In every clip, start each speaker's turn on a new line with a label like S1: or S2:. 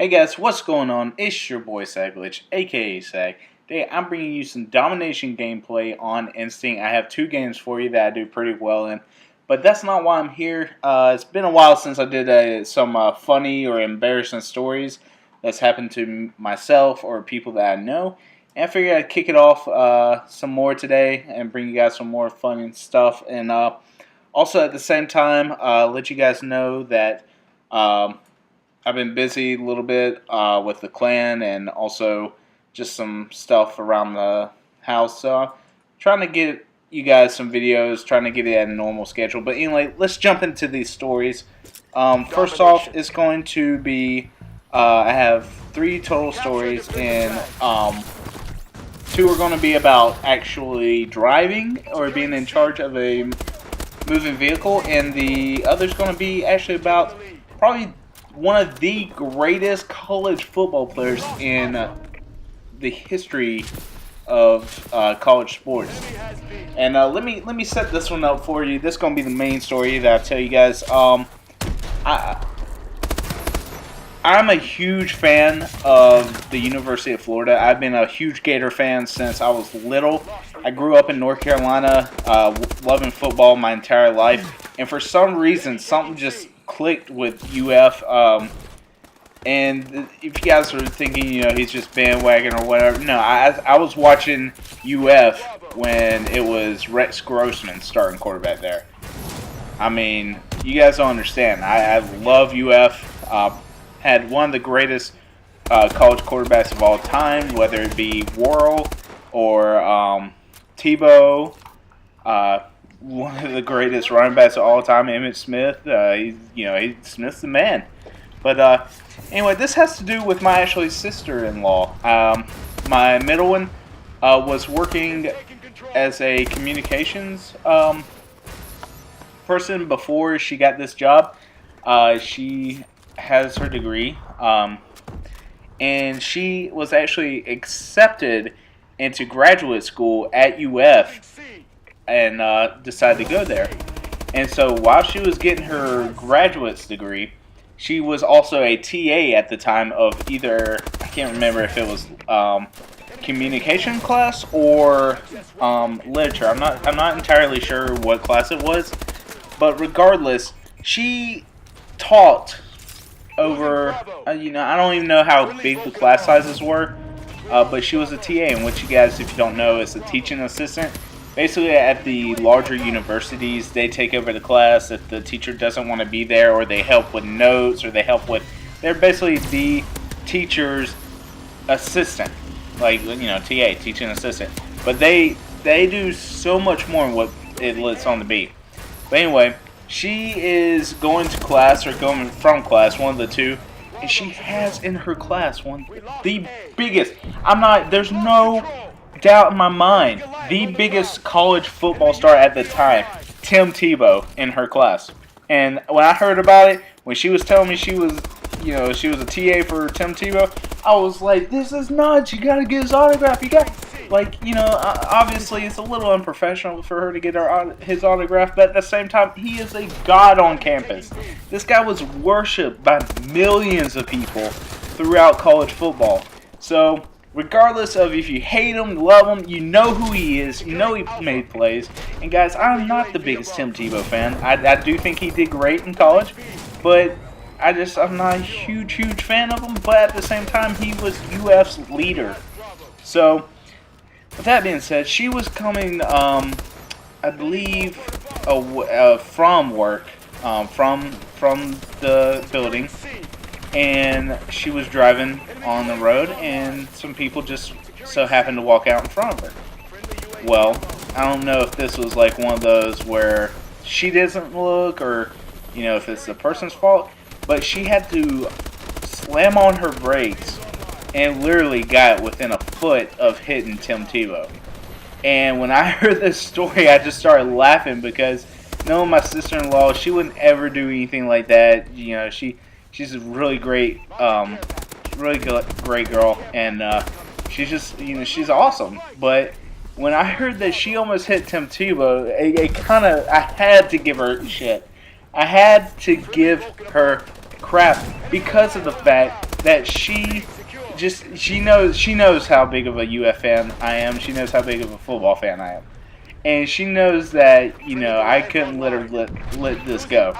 S1: Hey guys, what's going on? It's your boy Saglitch, aka Sag. Today I'm bringing you some domination gameplay on Instinct. I have two games for you that I do pretty well in, but that's not why I'm here. It's been a while since I did some funny or embarrassing stories that's happened to myself or people that I know. And I figured I'd kick it off some more today and bring you guys some more fun stuff. And also at the same time, let you guys know that I've been busy a little bit with the clan and also just some stuff around the house. So trying to get you guys some videos, trying to get it at a normal schedule. But anyway, let's jump into these stories. First off, it's going to be, I have 3 total stories, and 2 are going to be about actually driving or being in charge of a moving vehicle, and the other's going to be actually about probably one of the greatest college football players in the history of college sports. And let me set this one up for you. This is gonna be the main story that I tell you guys. I'm a huge fan of the University of Florida. I've been a huge Gator fan since I was little. I grew up in North Carolina, loving football my entire life, and for some reason, something just clicked with UF. And if you guys are thinking, he's just bandwagon or whatever, no, I was watching UF when it was Rex Grossman starting quarterback there. I mean, you guys don't understand. I love UF. Had one of the greatest college quarterbacks of all time, whether it be Worrell or Tebow. One of the greatest running backs of all time, Emmitt Smith. Smith's the man. But anyway, this has to do with my actually sister-in-law. My middle one was working as a communications person before she got this job. She has her degree, and she was actually accepted into graduate school at UF. And decided to go there. And so while she was getting her graduate's degree, she was also a TA at the time of either, I can't remember if it was communication class or literature. I'm not entirely sure what class it was, but regardless, she taught over. I don't even know how big the class sizes were, but she was a TA, and which you guys, if you don't know, is a teaching assistant. Basically, at the larger universities, they take over the class if the teacher doesn't want to be there, or they help with notes, or they're basically the teacher's assistant, like, TA, teaching assistant. But they do so much more than what it lets on to be. But anyway, she is going to class, or going from class, one of the two, and she has in her class the biggest, there's no doubt in my mind, the biggest college football star at the time, Tim Tebow, in her class. And when I heard about it, when she was telling me she was a TA for Tim Tebow, I was like, this is nuts. You gotta get his autograph. Obviously it's a little unprofessional for her to get his autograph, but at the same time, he is a god on campus. This guy was worshipped by millions of people throughout college football. So regardless of if you hate him, love him, you know who he is, you know he made plays. And guys, I'm not the biggest Tim Tebow fan. I do think he did great in college, but I'm not a huge fan of him. But at the same time, he was UF's leader. So, with that being said, she was coming, I believe, from work, from the building. And she was driving on the road, and some people just so happened to walk out in front of her. Well, I don't know if this was like one of those where she doesn't look, or if it's the person's fault, but she had to slam on her brakes and literally got within a foot of hitting Tim Tebow. And when I heard this story, I just started laughing, because knowing my sister-in-law, she wouldn't ever do anything like that. She's a really great, great girl, and she's just, she's awesome. But when I heard that she almost hit Tim Tebow, I had to give her shit. I had to give her crap because of the fact that she knows how big of a UF fan I am. She knows how big of a football fan I am, and she knows that I couldn't let her let this go.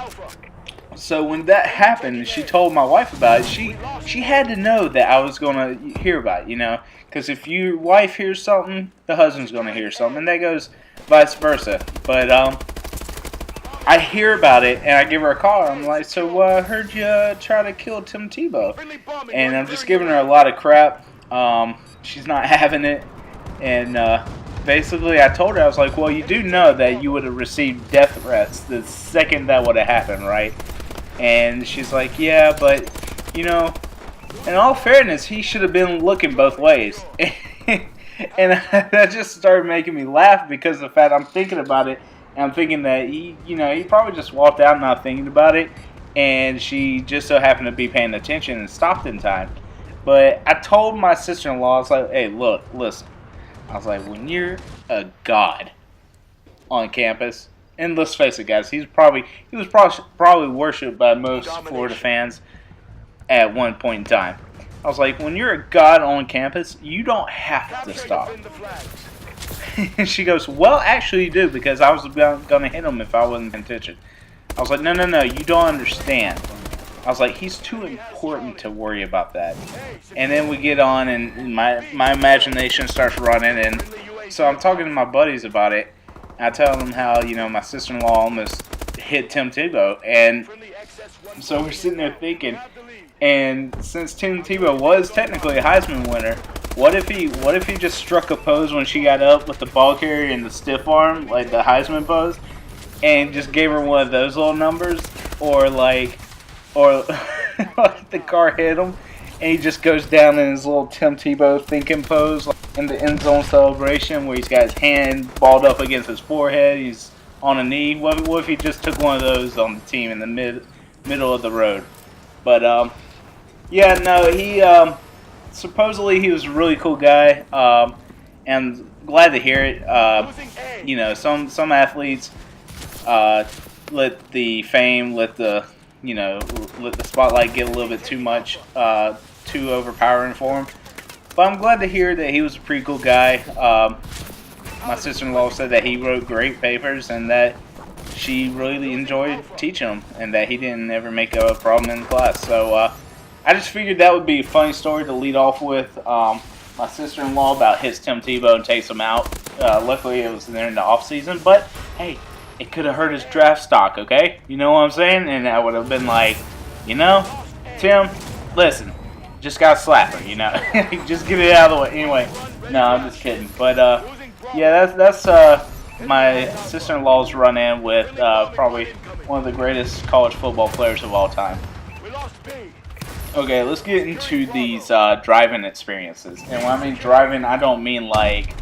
S1: So when that happened, she told my wife about it. She had to know that I was gonna hear about it, because if your wife hears something, the husband's gonna hear something, and that goes vice versa. But I hear about it, and I give her a call. I'm like, so I heard you try to kill Tim Tebow, and I'm just giving her a lot of crap. She's not having it, and basically I told her, I was like, well, you do know that you would have received death threats the second that would have happened, right? And she's like, yeah, but in all fairness, he should have been looking both ways. And that just started making me laugh because of the fact I'm thinking about it. And I'm thinking that he probably just walked out not thinking about it. And she just so happened to be paying attention and stopped in time. But I told my sister-in-law, I was like, hey, look, listen. I was like, when you're a god on campus, and let's face it, guys, he was probably worshipped by most Florida fans at one point in time. I was like, when you're a god on campus, you don't have to stop. And she goes, well, actually you do, because I was going to hit him if I wasn't paying attention. I was like, no, you don't understand. I was like, he's too important to worry about that. And then we get on, and my imagination starts running, and so I'm talking to my buddies about it. I tell them how, my sister-in-law almost hit Tim Tebow, and so we're sitting there thinking, and since Tim Tebow was technically a Heisman winner, what if he just struck a pose when she got up with the ball carrier and the stiff arm, like the Heisman pose, and just gave her one of those little numbers, or like the car hit him, and he just goes down in his little Tim Tebow thinking pose, like in the end zone celebration, where he's got his hand balled up against his forehead, he's on a knee. What if he just took one of those on the team in the middle of the road? But yeah, no, he supposedly he was a really cool guy, and glad to hear it. Some athletes let the fame, let the spotlight get a little bit too much, too overpowering for him. But I'm glad to hear that he was a pretty cool guy. My sister-in-law said that he wrote great papers and that she really enjoyed teaching him and that he didn't ever make a problem in class. So I just figured that would be a funny story to lead off with. My sister-in-law about hits Tim Tebow and takes him out. Luckily, it was there in the off-season. But, hey, it could have hurt his draft stock, okay? You know what I'm saying? And I would have been like, Tim, listen, just got to slap her, just get it out of the way. Anyway, no, I'm just kidding. But, yeah, that's my sister-in-law's run-in with probably one of the greatest college football players of all time. Okay, let's get into these driving experiences. And when I mean driving, I don't mean like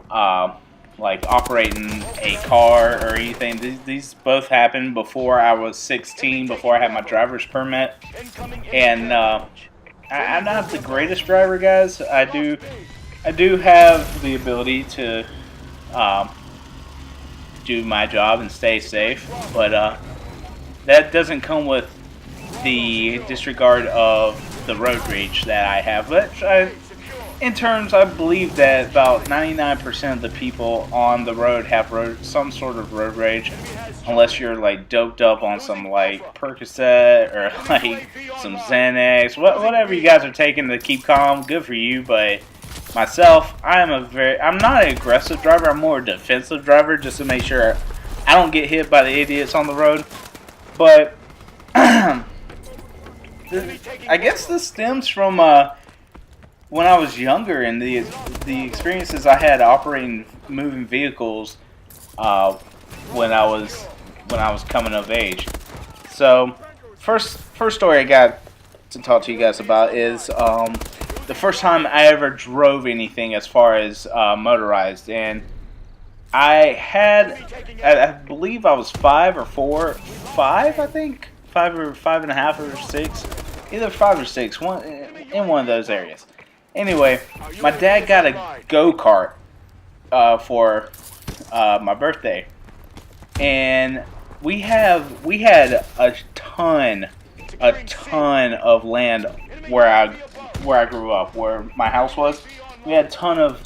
S1: operating a car or anything. These both happened before I was 16, before I had my driver's permit. And I'm not the greatest driver, guys. I do have the ability to do my job and stay safe, but that doesn't come with the disregard of the road rage that I have. But I believe that about 99% of the people on the road have some sort of road rage, unless you're like doped up on some like Percocet or like some Xanax, whatever you guys are taking to keep calm. Good for you, but myself, I'm not an aggressive driver. I'm more a defensive driver, just to make sure I don't get hit by the idiots on the road. But I guess this stems from when I was younger and the experiences I had operating moving vehicles when I was coming of age. So first story I got to talk to you guys about is the first time I ever drove anything as far as motorized, and I believe I was 5 or 5, I think 5 or 5.5 or 6, either 5 or 6, in one of those areas. Anyway, my dad got a go-kart for my birthday, and we had a ton of land where I grew up, where my house was. We had a ton of,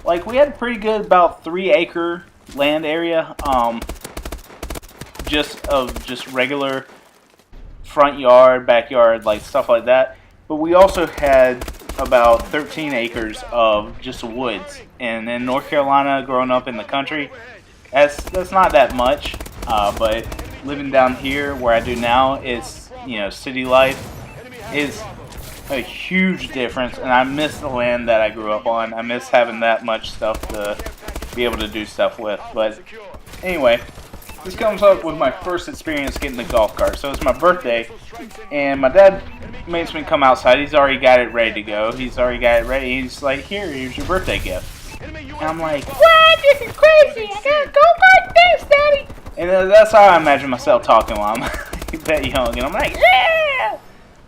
S1: like, we had pretty good about 3 acre land area, just regular front yard, backyard, like stuff like that. But we also had about 13 acres of just woods. And in North Carolina, growing up in the country, that's not that much. But living down here where I do now, it's, city life is a huge difference. And I miss the land that I grew up on. I miss having that much stuff to be able to do stuff with. But anyway, this comes up with my first experience getting the golf cart. So it's my birthday, and my dad makes me come outside. He's already got it ready to go. He's already got it ready. He's like, here's your birthday gift. And I'm like, what? This is crazy. I got a go-kart this, Daddy. And that's how I imagine myself talking while I'm that young. And I'm like, yeah!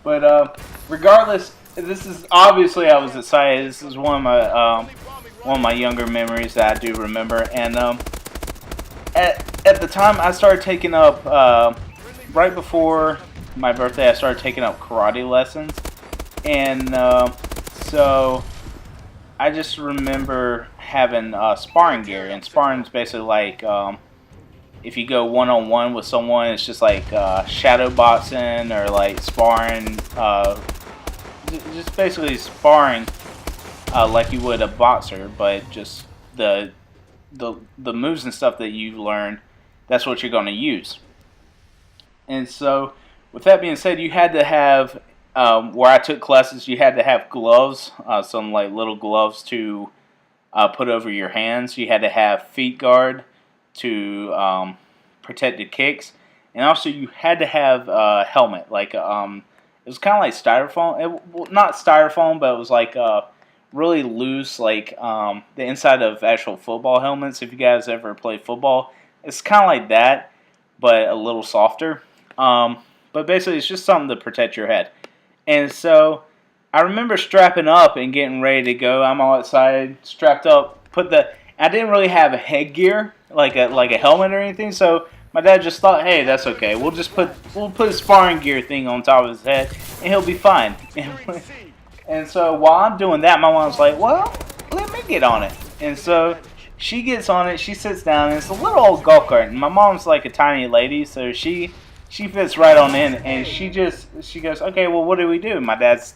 S1: But regardless, this is obviously I was excited. This is one of my younger memories that I do remember. And at the time, I started taking up, right before my birthday, I started taking up karate lessons. And so I just remember having sparring gear. And sparring is basically like, if you go one-on-one with someone, it's just like shadow boxing or like sparring, just basically sparring like you would a boxer, but just the moves and stuff that you learn, that's what you're going to use. And so, with that being said, you had to have, where I took classes, you had to have gloves, some like little gloves to put over your hands. You had to have feet guard to protect the kicks, and also you had to have a helmet. Like it was kind of like styrofoam, not styrofoam, but it was like really loose, like the inside of actual football helmets. If you guys ever play football, it's kind of like that, but a little softer. But basically, it's just something to protect your head. And so I remember strapping up and getting ready to go. I'm all excited, strapped up. I didn't really have a headgear, like a helmet or anything. So my dad just thought, hey, that's okay. We'll put a sparring gear thing on top of his head, and he'll be fine. And so while I'm doing that, my mom's like, well, let me get on it. And so she gets on it, she sits down, and it's a little old golf cart. And my mom's like a tiny lady, so she fits right on in. And she goes, okay, well, what do we do? My dad's,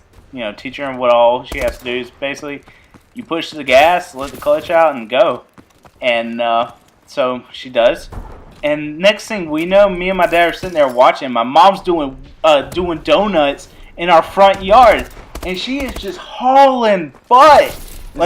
S1: teaching her what all she has to do is basically you push the gas, let the clutch out, and go. And so she does. And next thing we know, me and my dad are sitting there watching. My mom's doing donuts in our front yard. And she is just hauling butt.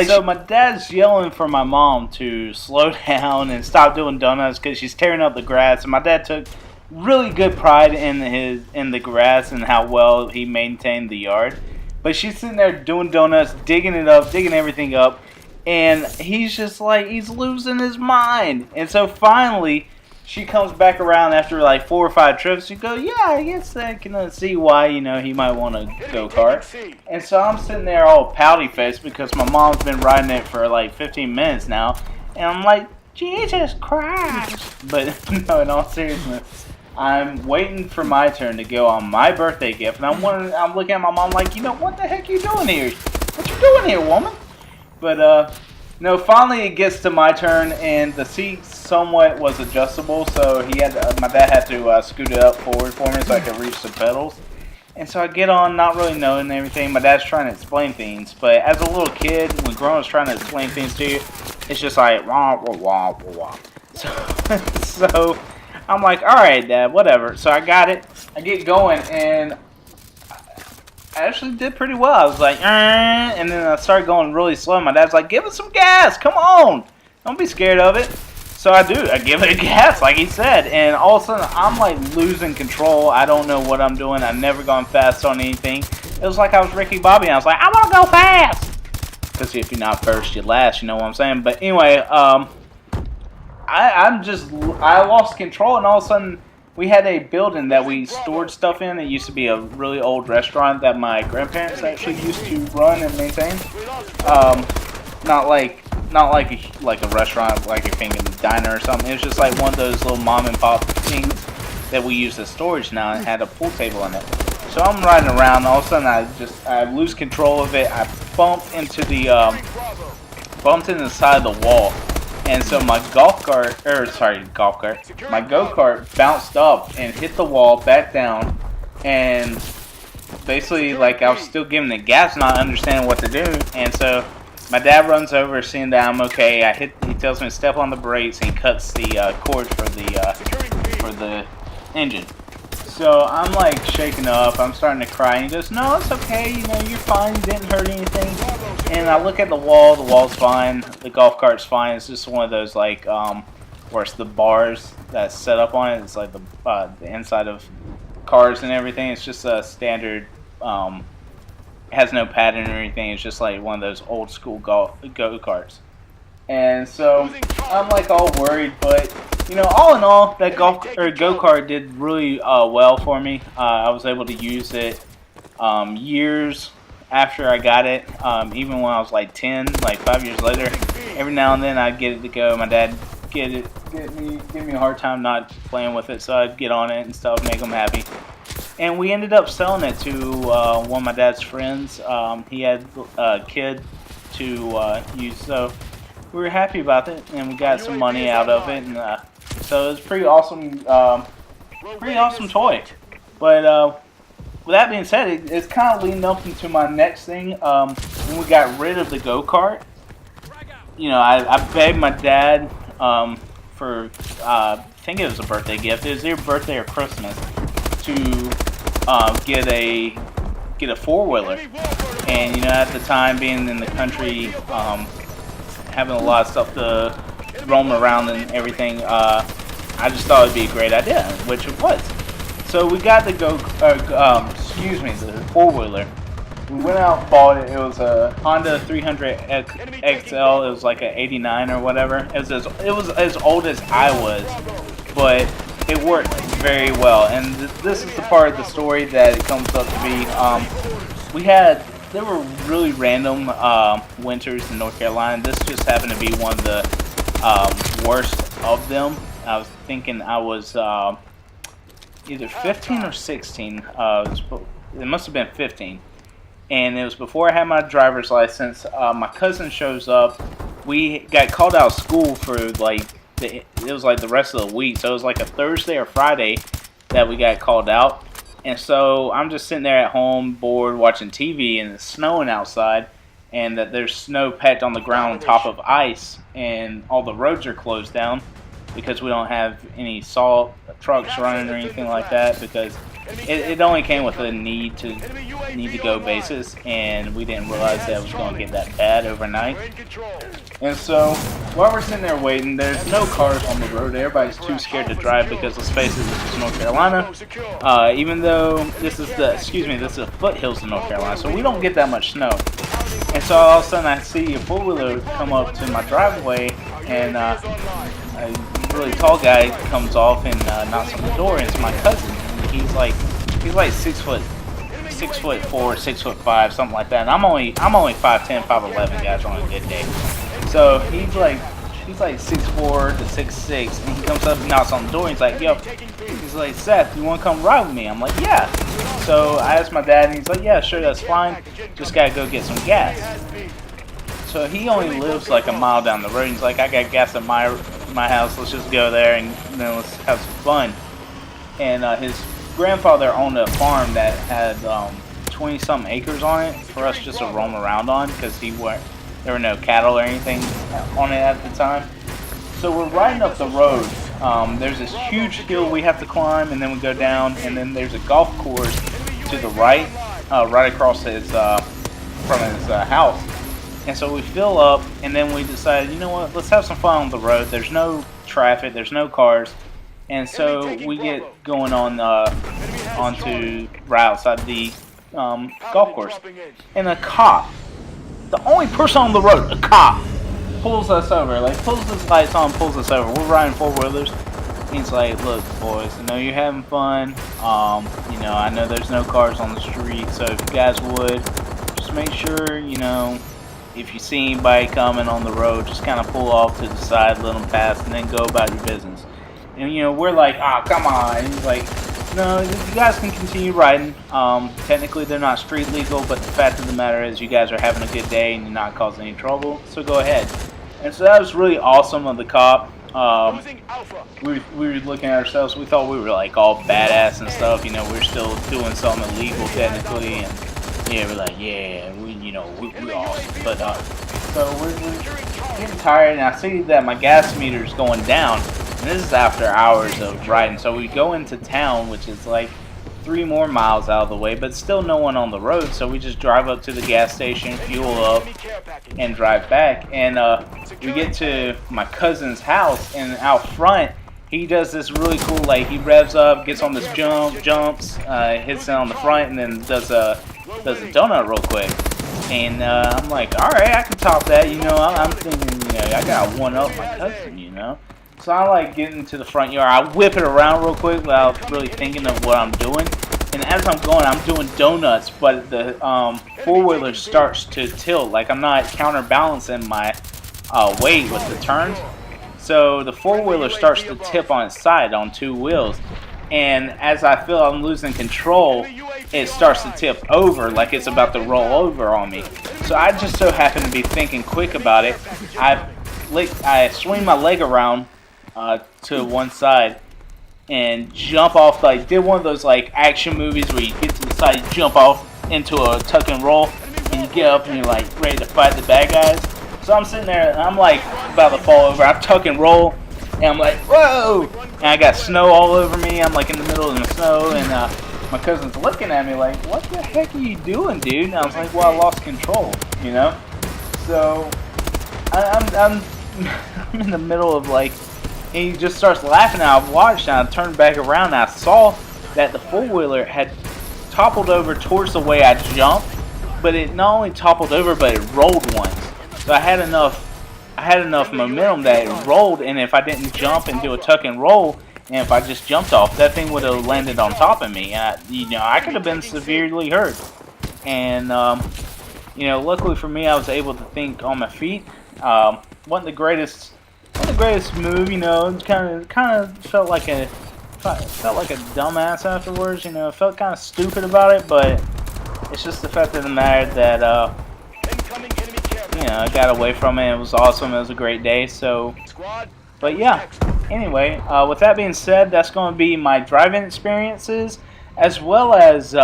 S1: So my dad's yelling for my mom to slow down and stop doing donuts because she's tearing up the grass. And my dad took really good pride in the grass and how well he maintained the yard. But she's sitting there doing donuts, digging it up, digging everything up. And he's just like, he's losing his mind. And so finally, she comes back around after like 4 or 5 trips. You go, yeah, I guess I can see why, he might want to go-kart. And so I'm sitting there all pouty-faced because my mom's been riding it for like 15 minutes now. And I'm like, Jesus Christ. But no, in all seriousness, I'm waiting for my turn to go on my birthday gift. And I'm looking at my mom like, what the heck are you doing here? What you doing here, woman? But, no, finally it gets to my turn, and the seat somewhat was adjustable, so my dad had to scoot it up forward for me so I could reach the pedals. And so I get on, not really knowing everything. My dad's trying to explain things, but as a little kid, when grown-ups trying to explain things to you, it's just like, wah, wah, wah, wah, wah. So I'm like, all right, Dad, whatever. So I got it. I get going, and I actually did pretty well. I was like, and then I started going really slow. My dad's like, give it some gas. Come on. Don't be scared of it. So I do. I give it a gas, like he said. And all of a sudden, I'm like losing control. I don't know what I'm doing. I've never gone fast on anything. It was like I was Ricky Bobby, and I was like, I want to go fast. Because if you're not first, you're last. You know what I'm saying? But anyway, I lost control, and all of a sudden, we had a building that we stored stuff in. It used to be a really old restaurant that my grandparents actually used to run and maintain. Not like a restaurant like you're thinking a diner or something. It was just like one of those little mom and pop things that we use as storage now, and had a pool table in it. So I'm riding around. All of a sudden, I lose control of it. I bumped into the side of the wall, and so my my go-kart bounced up and hit the wall, back down, and basically like I was still giving the gas, not understanding what to do. And so my dad runs over, seeing that I'm okay. He tells me to step on the brakes, and he cuts the cord for the engine. So I'm like shaking up, I'm starting to cry, and he goes, "No, it's okay, you know, you're fine, you didn't hurt anything." And I look at the wall's fine, the golf cart's fine. It's just one of those like where it's the bars that's set up on it. It's like the inside of cars and everything. It's just a standard, it has no pattern or anything. It's just like one of those old school go-karts. And so I'm like all worried, but you know, all in all, that go-kart did really well for me. I was able to use it years after I got it, even when I was like 10, like 5 years later. Every now and then I'd get it to go. My dad give me a hard time not playing with it, so I'd get on it and stuff, make him happy. And we ended up selling it to one of my dad's friends. He had a kid to use, so we were happy about it, and we got some money out of it, and so it was pretty awesome toy. But with that being said, it's kind of leading up into my next thing. When we got rid of the go-kart, you know, I begged my dad for I think it was a birthday gift. It was either birthday or Christmas to get a four-wheeler. And you know, at the time, being in the country, having a lot of stuff to roam around and everything, I just thought it'd be a great idea, which it was. So we got the four-wheeler. We went out and bought it. It was a Honda 300 XL. It was like an 89 or whatever. It was as old as I was, but it worked very well. And this is the part of the story that it comes up to be. There were really random winters in North Carolina. This just happened to be one of the worst of them. I was thinking I was either 15 or 16. It must have been 15. And it was before I had my driver's license. My cousin shows up. We got called out of school for like it was like the rest of the week. So it was like a Thursday or Friday that we got called out. And so I'm just sitting there at home, bored, watching TV, and it's snowing outside, and that there's snow packed on the ground on top of ice, and all the roads are closed down because we don't have any salt trucks running or anything like that, because it only came with a need to go basis, and we didn't realize that it was going to get that bad overnight. And so while we're sitting there waiting, there's no cars on the road. Everybody's too scared to drive because, let's face it, this is North Carolina. Even though this is the foothills of North Carolina, so we don't get that much snow. And so all of a sudden I see a four-wheeler come up to my driveway, and a really tall guy comes off and knocks on the door, and it's my cousin. He's like 6 foot 4, 6'5", something like that. And I'm only 5'10", 5'11", guys, on a good day. So he's like 6'4" to 6'6", and he comes up and knocks on the door. And he's like, "Yo," he's like, "Seth, you want to come ride with me?" I'm like, "Yeah." So I asked my dad, and he's like, "Yeah, sure, that's fine. Just gotta go get some gas." So he only lives like a mile down the road. He's like, "I got gas at my house. Let's just go there and let's have some fun." And his grandfather owned a farm that had 20-some acres on it for us just to roam around on, because there were no cattle or anything on it at the time. So we're riding up the road. There's this huge hill we have to climb, and then we go down, and then there's a golf course to the right, right across from his house. And so we fill up, and then we decide, you know what, let's have some fun on the road. There's no traffic, there's no cars. And so we get going on onto right outside the golf course. And a cop, the only person on the road, a cop, pulls us over, like pulls his lights on, pulls us over. We're riding four-wheelers. He's like, "Look, boys, I know you're having fun. I know there's no cars on the street, so if you guys would, just make sure, if you see anybody coming on the road, just kind of pull off to the side, let them pass, and then go about your business." And we're like, "Ah, come on." And he's like, No, you guys can continue riding. Technically, they're not street legal, but the fact of the matter is you guys are having a good day and you're not causing any trouble, so go ahead. And so that was really awesome of the cop. We were looking at ourselves. We thought we were like all badass and stuff. You know, we're still doing something illegal technically, and yeah, we're like, yeah, we're awesome. But so we're getting tired, and I see that my gas meter is going down. And this is after hours of riding. So we go into town, which is like 3 more miles out of the way, but still no one on the road. So we just drive up to the gas station, fuel up, and drive back. And we get to my cousin's house, and out front, he does this really cool, like he revs up, gets on this jumps, hits it on the front, and then does a donut real quick. And I'm like, all right, I can top that. You know, I'm thinking, you know, I got one up my cousin, you know. So I like get into the front yard. I whip it around real quick without really thinking of what I'm doing. And as I'm going, I'm doing donuts, but the four-wheeler starts to tilt. Like I'm not counterbalancing my weight with the turns. So the four-wheeler starts to tip on its side on 2 wheels. And as I feel I'm losing control, it starts to tip over like it's about to roll over on me. So I just so happen to be thinking quick about it. I swing my leg around to one side and jump off, like did one of those like action movies where you get to the side, you jump off into a tuck and roll, and you get up and you're like ready to fight the bad guys. So I'm sitting there and I'm like about to fall over. I tuck and roll and I'm like, whoa! And I got snow all over me. I'm like in the middle of the snow, and my cousin's looking at me like, what the heck are you doing, dude? And I was like, well, I lost control, you know? So I'm in the middle of like, and he just starts laughing. And I watched, and I turned back around, and I saw that the four-wheeler had toppled over towards the way I jumped, but it not only toppled over, but it rolled once. So I had enough momentum that it rolled, and if I didn't jump and do a tuck and roll, and if I just jumped off, that thing would have landed on top of me. And I could have been severely hurt. And luckily for me, I was able to think on my feet. Wasn't the greatest move, you know. It kind of felt like a dumbass afterwards, you know. Felt kind of stupid about it, but it's just the fact of the matter that I got away from it. It was awesome. It was a great day. So, but yeah. Anyway, with that being said, that's going to be my driving experiences, as well as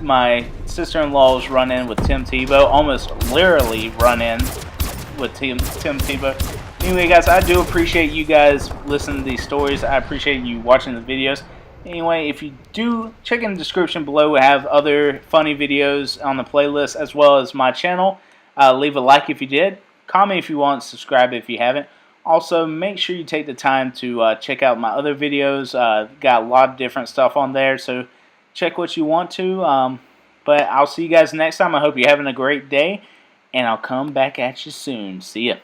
S1: my sister-in-law's run-in with Tim Tebow. Almost literally run-in with Tim Tebow. Anyway, guys, I do appreciate you guys listening to these stories. I appreciate you watching the videos. Anyway, if you do, check in the description below. We have other funny videos on the playlist, as well as my channel. Leave a like if you did. Comment if you want. Subscribe if you haven't. Also, make sure you take the time to check out my other videos. Got a lot of different stuff on there, so check what you want to. But I'll see you guys next time. I hope you're having a great day, and I'll come back at you soon. See ya.